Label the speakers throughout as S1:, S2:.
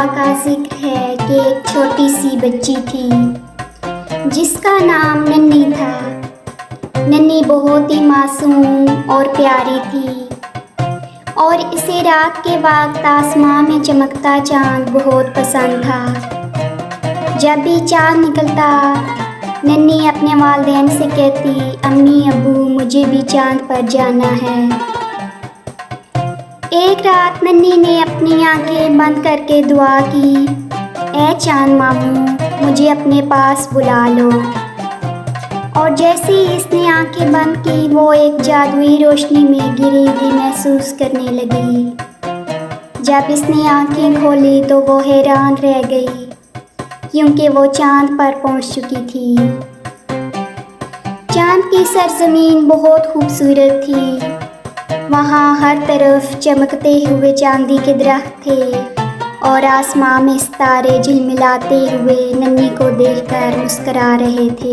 S1: खुदा का जिक्र है कि एक छोटी सी बच्ची थी जिसका नाम नन्ही था। नन्ही बहुत ही मासूम और प्यारी थी और इसे रात के वक्त आसमां में चमकता चांद बहुत पसंद था। जब भी चांद निकलता नन्ही अपने वालिदैन से कहती, अम्मी अब्बू मुझे भी चांद पर जाना है। एक रात नन्ही ने अपनी आंखें बंद करके दुआ की, ऐ चांद मामू मुझे अपने पास बुला लो। और जैसे ही इसने आंखें बंद की वो एक जादुई रोशनी में घिरी हुई महसूस करने लगी। जब इसने आंखें खोली तो वो हैरान रह गई क्योंकि वो चांद पर पहुंच चुकी थी। चांद की सरजमीन बहुत खूबसूरत थी। वहाँ हर तरफ चमकते हुए चांदी के दरख्त थे और आसमां में सितारे झिलमिलाते हुए नन्ही को देखकर मुस्करा रहे थे।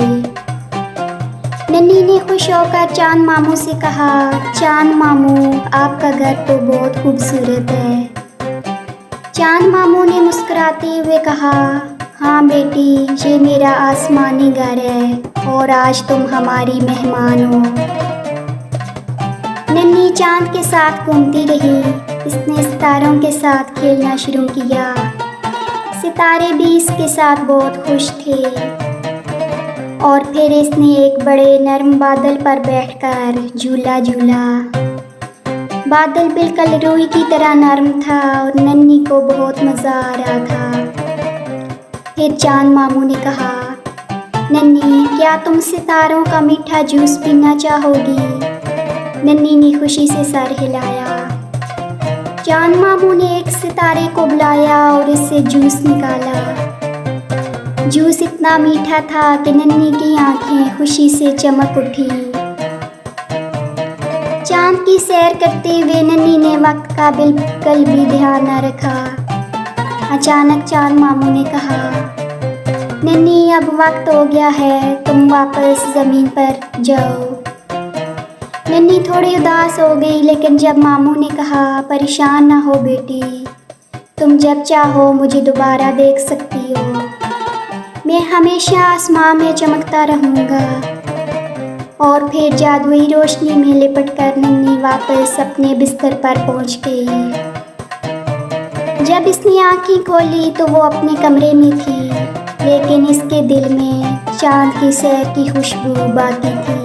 S1: नन्ही ने खुश होकर चांद मामू से कहा, चांद मामू आपका घर तो बहुत खूबसूरत है। चांद मामू ने मुस्कुराते हुए कहा, हाँ बेटी ये मेरा आसमानी घर है और आज तुम हमारी मेहमान हो। नन्ही चांद के साथ घूमती रही। इसने सितारों के साथ खेलना शुरू किया। सितारे भी इसके साथ बहुत खुश थे। और फिर इसने एक बड़े नरम बादल पर बैठकर झूला झूला। बादल बिल्कुल रुई की तरह नरम था और नन्ही को बहुत मज़ा आ रहा था। फिर चांद मामू ने कहा, नन्ही क्या तुम सितारों का मीठा जूस पीना चाहोगी? नन्ही ने खुशी से सर हिलाया। चांद मामू ने एक सितारे को बुलाया और इससे जूस निकाला। जूस इतना मीठा था कि नन्ही की आंखें खुशी से चमक उठी। चांद की सैर करते हुए नन्ही ने वक्त का बिल्कुल भी ध्यान न रखा। अचानक चांद मामू ने कहा, नन्ही अब वक्त हो गया है, तुम वापस ज़मीन पर जाओ। नन्ही थोड़ी उदास हो गई, लेकिन जब मामू ने कहा, परेशान ना हो बेटी, तुम जब चाहो मुझे दोबारा देख सकती हो। मैं हमेशा आसमां में चमकता रहूँगा। और फिर जादुई रोशनी में लिपटकर नन्ही वापस अपने बिस्तर पर पहुँच गई। जब इसने आँखें खोली तो वो अपने कमरे में थी, लेकिन इसके दिल में चांद की सैर की खुशबू बाकी थी।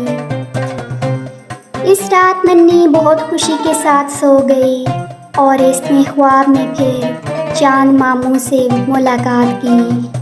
S1: इस रात नन्ही बहुत खुशी के साथ सो गई और इसने ख्वाब में फिर चांद मामू से मुलाकात की।